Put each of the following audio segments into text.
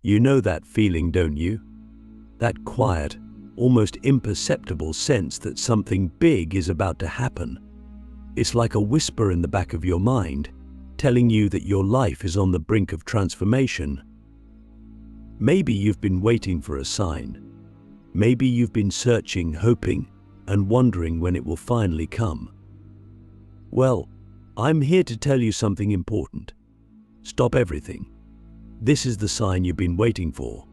You know that feeling, don't you? That quiet, almost imperceptible sense that something big is about to happen. It's like a whisper in the back of your mind, telling you that your life is on the brink of transformation. Maybe you've been waiting for a sign. Maybe you've been searching, hoping, and wondering when it will finally come. Well, I'm here to tell you something important. Stop everything. This is the sign you've been waiting for.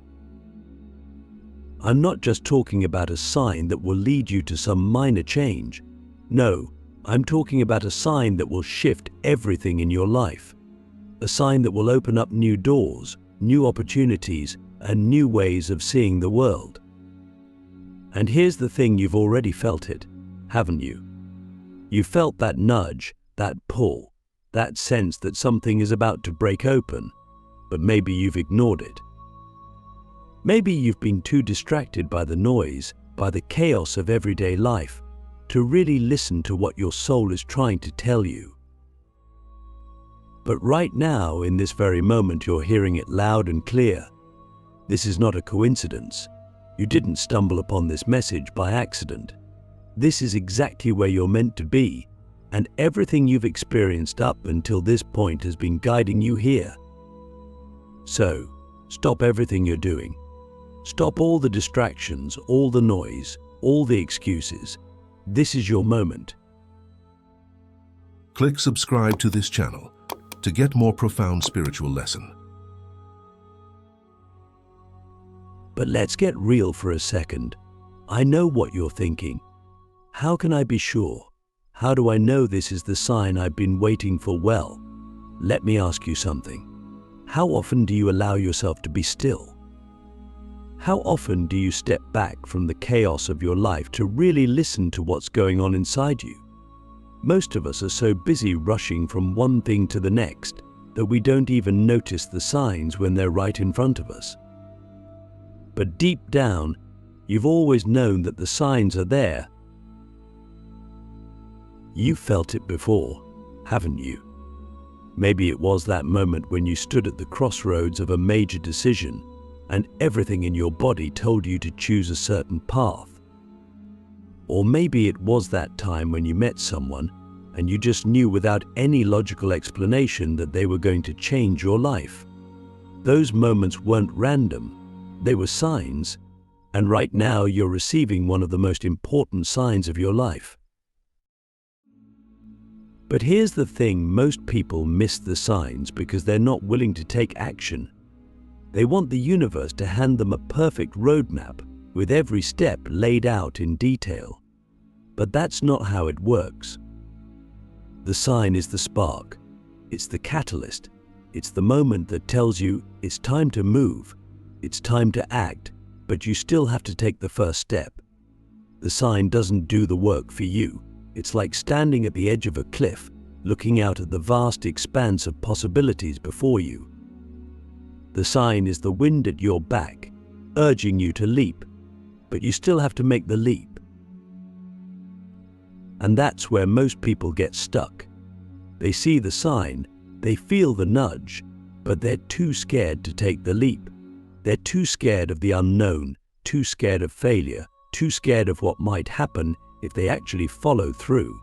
I'm not just talking about a sign that will lead you to some minor change. No, I'm talking about a sign that will shift everything in your life. A sign that will open up new doors, new opportunities, and new ways of seeing the world. And here's the thing, you've already felt it, haven't you? You felt that nudge, that pull, that sense that something is about to break open, but maybe you've ignored it. Maybe you've been too distracted by the noise, by the chaos of everyday life, to really listen to what your soul is trying to tell you. But right now, in this very moment, you're hearing it loud and clear. This is not a coincidence. You didn't stumble upon this message by accident. This is exactly where you're meant to be, and everything you've experienced up until this point has been guiding you here. So, stop everything you're doing. Stop all the distractions, all the noise, all the excuses. This is your moment. Click subscribe to this channel to get more profound spiritual lesson. But let's get real for a second. I know what you're thinking. How can I be sure? How do I know this is the sign I've been waiting for? Well, let me ask you something. How often do you allow yourself to be still? How often do you step back from the chaos of your life to really listen to what's going on inside you? Most of us are so busy rushing from one thing to the next that we don't even notice the signs when they're right in front of us. But deep down, you've always known that the signs are there. You've felt it before, haven't you? Maybe it was that moment when you stood at the crossroads of a major decision and everything in your body told you to choose a certain path. Or maybe it was that time when you met someone and you just knew without any logical explanation that they were going to change your life. Those moments weren't random. They were signs, and right now you're receiving one of the most important signs of your life. But here's the thing, most people miss the signs because they're not willing to take action. They want the universe to hand them a perfect roadmap with every step laid out in detail. But that's not how it works. The sign is the spark. It's the catalyst. It's the moment that tells you it's time to move. It's time to act, but you still have to take the first step. The sign doesn't do the work for you. It's like standing at the edge of a cliff, looking out at the vast expanse of possibilities before you. The sign is the wind at your back, urging you to leap, but you still have to make the leap. And that's where most people get stuck. They see the sign, they feel the nudge, but they're too scared to take the leap. They're too scared of the unknown, too scared of failure, too scared of what might happen if they actually follow through.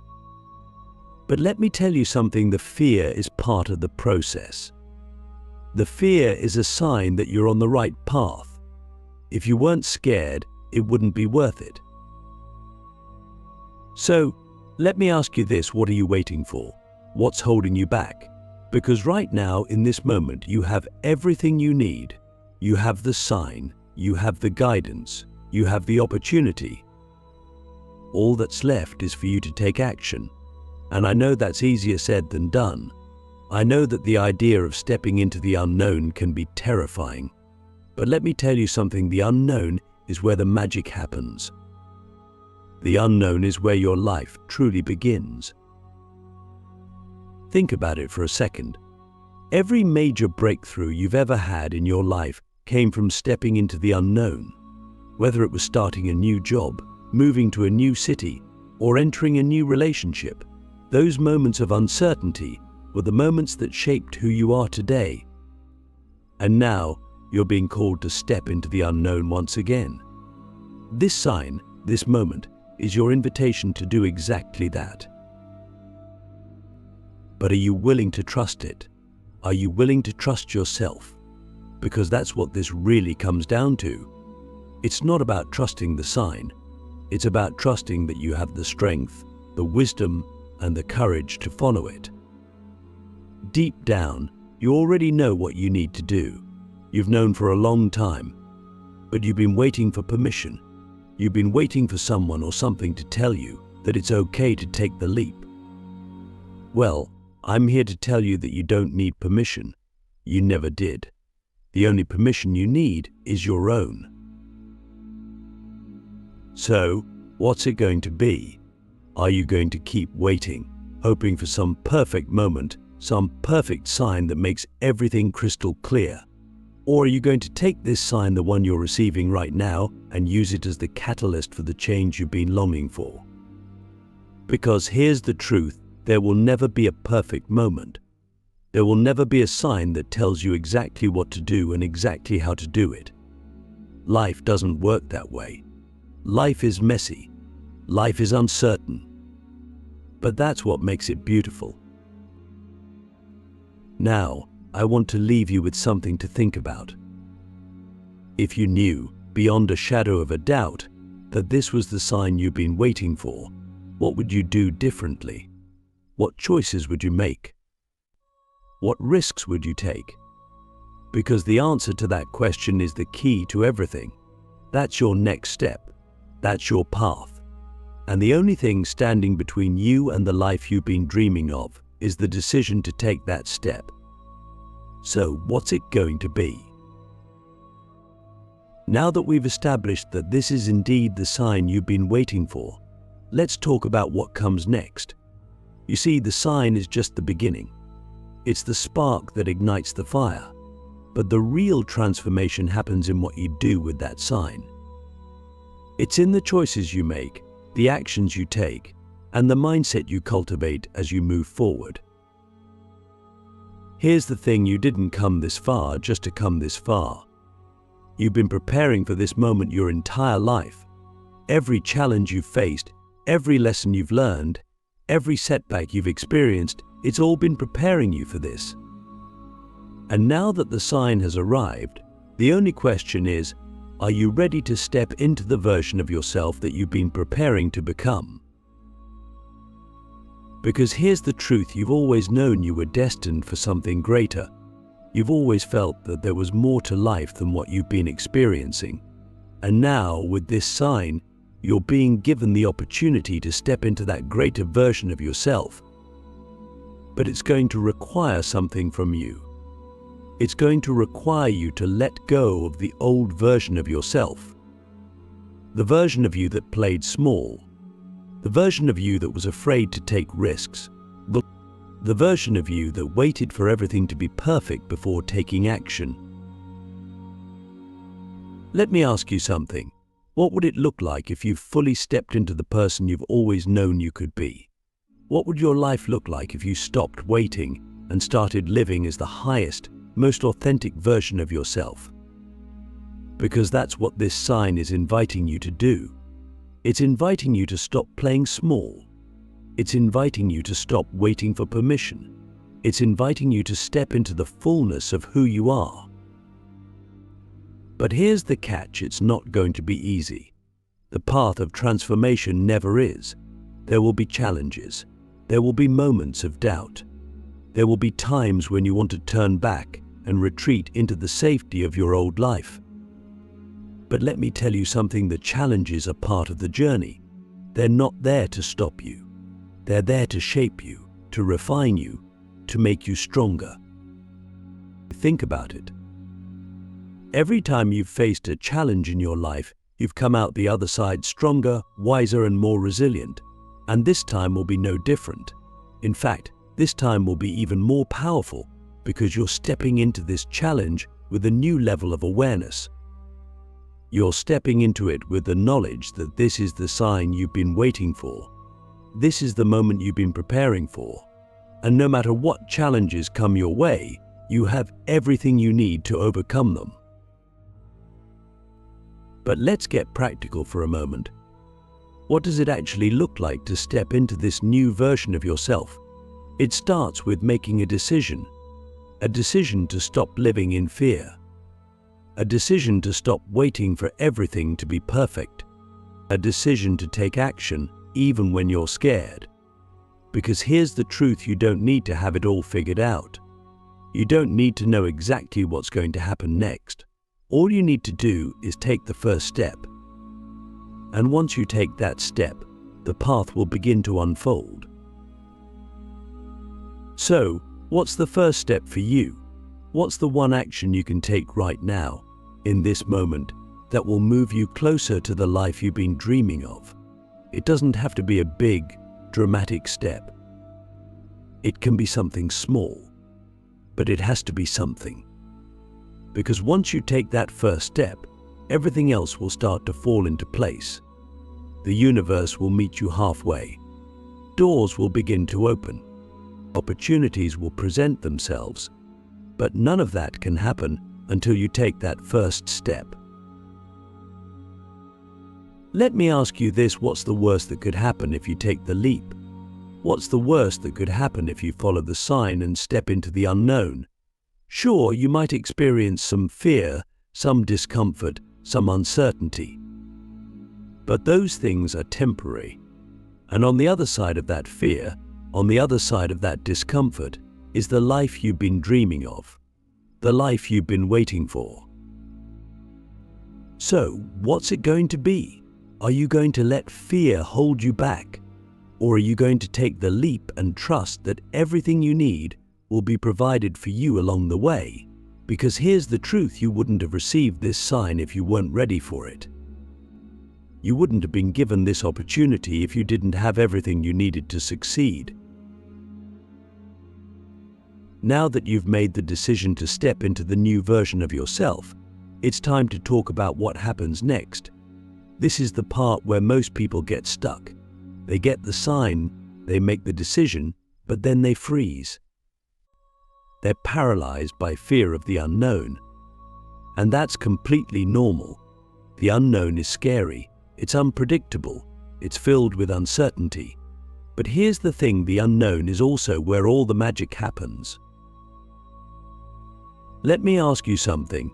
But let me tell you something, the fear is part of the process. The fear is a sign that you're on the right path. If you weren't scared, it wouldn't be worth it. So, let me ask you this, what are you waiting for? What's holding you back? Because right now, in this moment, you have everything you need. You have the sign, you have the guidance, you have the opportunity. All that's left is for you to take action. And I know that's easier said than done. I know that the idea of stepping into the unknown can be terrifying. But let me tell you something, the unknown is where the magic happens. The unknown is where your life truly begins. Think about it for a second. Every major breakthrough you've ever had in your life came from stepping into the unknown. Whether it was starting a new job, moving to a new city, or entering a new relationship, those moments of uncertainty were the moments that shaped who you are today. And now, You're being called to step into the unknown once again. This sign, this moment, is your invitation to do exactly that. But are you willing to trust it? Are you willing to trust yourself? Because that's what this really comes down to. It's not about trusting the sign. It's about trusting that you have the strength, the wisdom, and the courage to follow it. Deep down, you already know what you need to do. You've known for a long time, but you've been waiting for permission. You've been waiting for someone or something to tell you that it's okay to take the leap. Well, I'm here to tell you that you don't need permission. You never did. The only permission you need is your own. So, what's it going to be? Are you going to keep waiting, hoping for some perfect moment, some perfect sign that makes everything crystal clear? Or are you going to take this sign, the one you're receiving right now, and use it as the catalyst for the change you've been longing for? Because here's the truth, there will never be a perfect moment. There will never be a sign that tells you exactly what to do and exactly how to do it. Life doesn't work that way. Life is messy. Life is uncertain. But that's what makes it beautiful. Now, I want to leave you with something to think about. If you knew, beyond a shadow of a doubt, that this was the sign you've been waiting for, what would you do differently? What choices would you make? What risks would you take? Because the answer to that question is the key to everything. That's your next step. That's your path. And the only thing standing between you and the life you've been dreaming of is the decision to take that step. So, what's it going to be? Now that we've established that this is indeed the sign you've been waiting for, let's talk about what comes next. You see, the sign is just the beginning. It's the spark that ignites the fire. But the real transformation happens in what you do with that sign. It's in the choices you make, the actions you take, and the mindset you cultivate as you move forward. Here's the thing, you didn't come this far just to come this far. You've been preparing for this moment your entire life. Every challenge you've faced, every lesson you've learned, every setback you've experienced, it's all been preparing you for this. And now that the sign has arrived, the only question is, are you ready to step into the version of yourself that you've been preparing to become? Because here's the truth, you've always known you were destined for something greater. You've always felt that there was more to life than what you've been experiencing. And now, with this sign, you're being given the opportunity to step into that greater version of yourself. But it's going to require something from you. It's going to require you to let go of the old version of yourself. The version of you that played small. The version of you that was afraid to take risks. The version of you that waited for everything to be perfect before taking action. Let me ask you something. What would it look like if you fully stepped into the person you've always known you could be? What would your life look like if you stopped waiting and started living as the highest, most authentic version of yourself? Because that's what this sign is inviting you to do. It's inviting you to stop playing small. It's inviting you to stop waiting for permission. It's inviting you to step into the fullness of who you are. But here's the catch, it's not going to be easy. The path of transformation never is. There will be challenges. There will be moments of doubt. There will be times when you want to turn back and retreat into the safety of your old life. But let me tell you something, the challenges are part of the journey. They're not there to stop you. They're there to shape you, to refine you, to make you stronger. Think about it. Every time you've faced a challenge in your life, you've come out the other side stronger, wiser, and more resilient. And this time will be no different. In fact, this time will be even more powerful because you're stepping into this challenge with a new level of awareness. You're stepping into it with the knowledge that this is the sign you've been waiting for. This is the moment you've been preparing for. And no matter what challenges come your way, you have everything you need to overcome them. But let's get practical for a moment. What does it actually look like to step into this new version of yourself? It starts with making a decision to stop living in fear, a decision to stop waiting for everything to be perfect, a decision to take action even when you're scared. Because here's the truth: you don't need to have it all figured out. You don't need to know exactly what's going to happen next. All you need to do is take the first step. And once you take that step, the path will begin to unfold. So, what's the first step for you? What's the one action you can take right now, in this moment, that will move you closer to the life you've been dreaming of? It doesn't have to be a big, dramatic step. It can be something small, but it has to be something. Because once you take that first step, everything else will start to fall into place. The universe will meet you halfway. Doors will begin to open. Opportunities will present themselves. But none of that can happen until you take that first step. Let me ask you this: what's the worst that could happen if you take the leap? What's the worst that could happen if you follow the sign and step into the unknown? Sure, you might experience some fear, some discomfort, some uncertainty. But those things are temporary. And on the other side of that fear, on the other side of that discomfort, is the life you've been dreaming of, the life you've been waiting for. So, what's it going to be? Are you going to let fear hold you back? Or are you going to take the leap and trust that everything you need will be provided for you along the way? Because here's the truth: you wouldn't have received this sign if you weren't ready for it. You wouldn't have been given this opportunity if you didn't have everything you needed to succeed. Now that you've made the decision to step into the new version of yourself, it's time to talk about what happens next. This is the part where most people get stuck. They get the sign, they make the decision, but then they freeze. They're paralyzed by fear of the unknown. And that's completely normal. The unknown is scary, it's unpredictable, it's filled with uncertainty. But here's the thing: the unknown is also where all the magic happens. Let me ask you something.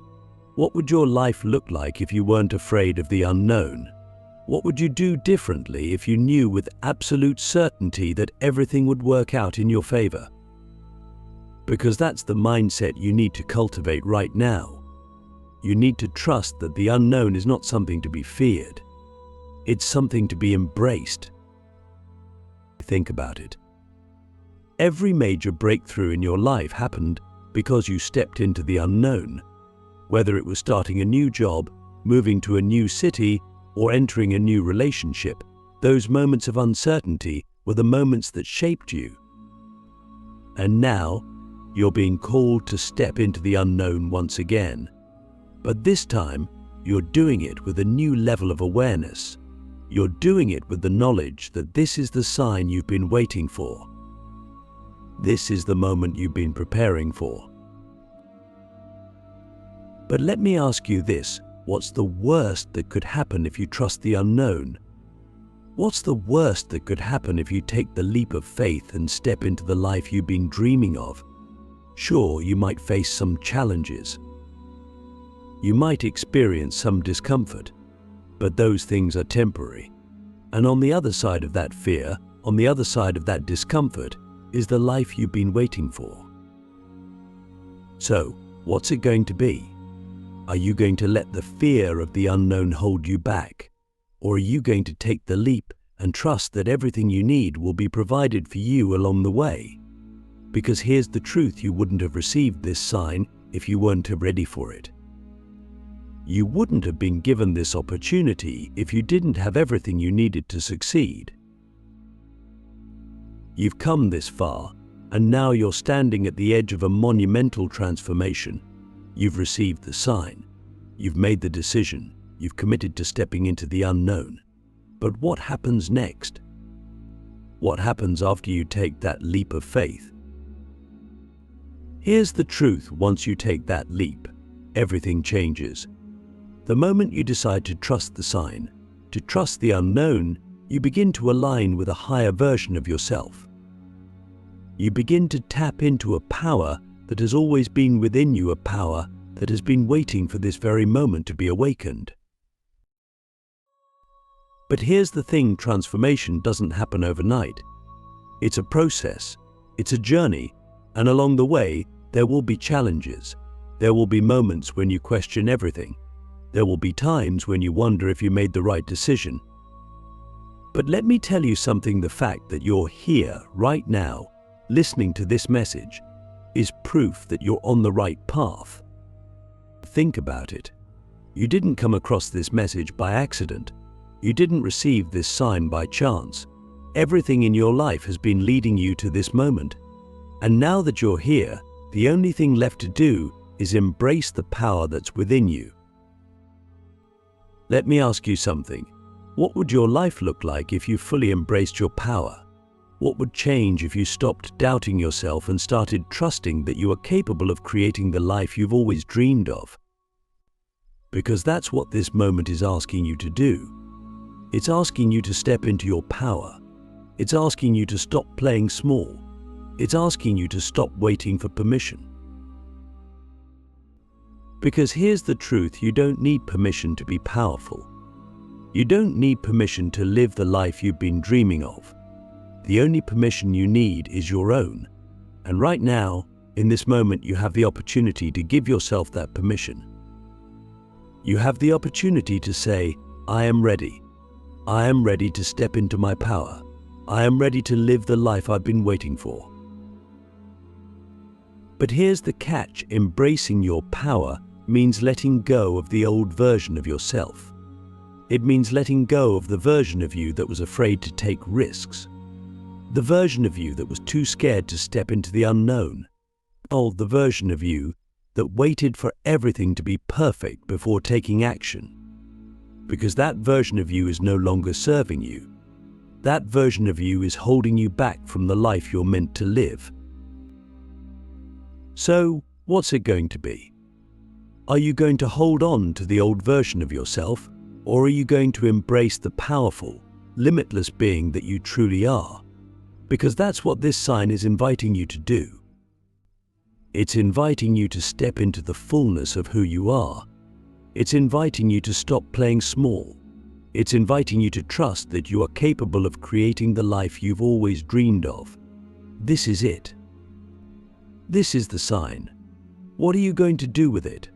What would your life look like if you weren't afraid of the unknown? What would you do differently if you knew with absolute certainty that everything would work out in your favor? Because that's the mindset you need to cultivate right now. You need to trust that the unknown is not something to be feared. It's something to be embraced. Think about it. Every major breakthrough in your life happened because you stepped into the unknown. Whether it was starting a new job, moving to a new city, or entering a new relationship, those moments of uncertainty were the moments that shaped you. And now, you're being called to step into the unknown once again. But this time, you're doing it with a new level of awareness. You're doing it with the knowledge that this is the sign you've been waiting for. This is the moment you've been preparing for. But let me ask you this: what's the worst that could happen if you trust the unknown? What's the worst that could happen if you take the leap of faith and step into the life you've been dreaming of? Sure, you might face some challenges. You might experience some discomfort, but those things are temporary. And on the other side of that fear, on the other side of that discomfort, is the life you've been waiting for. So, what's it going to be? Are you going to let the fear of the unknown hold you back? Or are you going to take the leap and trust that everything you need will be provided for you along the way? Because here's the truth: you wouldn't have received this sign if you weren't ready for it. You wouldn't have been given this opportunity if you didn't have everything you needed to succeed. You've come this far, and now you're standing at the edge of a monumental transformation. You've received the sign. You've made the decision. You've committed to stepping into the unknown. But what happens next? What happens after you take that leap of faith? Here's the truth: once you take that leap, everything changes. The moment you decide to trust the sign, to trust the unknown, you begin to align with a higher version of yourself. You begin to tap into a power that has always been within you, a power that has been waiting for this very moment to be awakened. But here's the thing, transformation doesn't happen overnight. It's a process, it's a journey, and along the way, there will be challenges. There will be moments when you question everything. There will be times when you wonder if you made the right decision. But let me tell you something, the fact that you're here right now, listening to this message, is proof that you're on the right path. Think about it. You didn't come across this message by accident. You didn't receive this sign by chance. Everything in your life has been leading you to this moment. And now that you're here, the only thing left to do is embrace the power that's within you. Let me ask you something. What would your life look like if you fully embraced your power? What would change if you stopped doubting yourself and started trusting that you are capable of creating the life you've always dreamed of? Because that's what this moment is asking you to do. It's asking you to step into your power. It's asking you to stop playing small. It's asking you to stop waiting for permission. Because here's the truth, you don't need permission to be powerful. You don't need permission to live the life you've been dreaming of. The only permission you need is your own. And right now, in this moment, you have the opportunity to give yourself that permission. You have the opportunity to say, I am ready. I am ready to step into my power. I am ready to live the life I've been waiting for. But here's the catch, embracing your power means letting go of the old version of yourself. It means letting go of the version of you that was afraid to take risks. The version of you that was too scared to step into the unknown. The version of you that waited for everything to be perfect before taking action. Because that version of you is no longer serving you. That version of you is holding you back from the life you're meant to live. So, what's it going to be? Are you going to hold on to the old version of yourself, or are you going to embrace the powerful, limitless being that you truly are? Because that's what this sign is inviting you to do. It's inviting you to step into the fullness of who you are. It's inviting you to stop playing small. It's inviting you to trust that you are capable of creating the life you've always dreamed of. This is it. This is the sign. What are you going to do with it?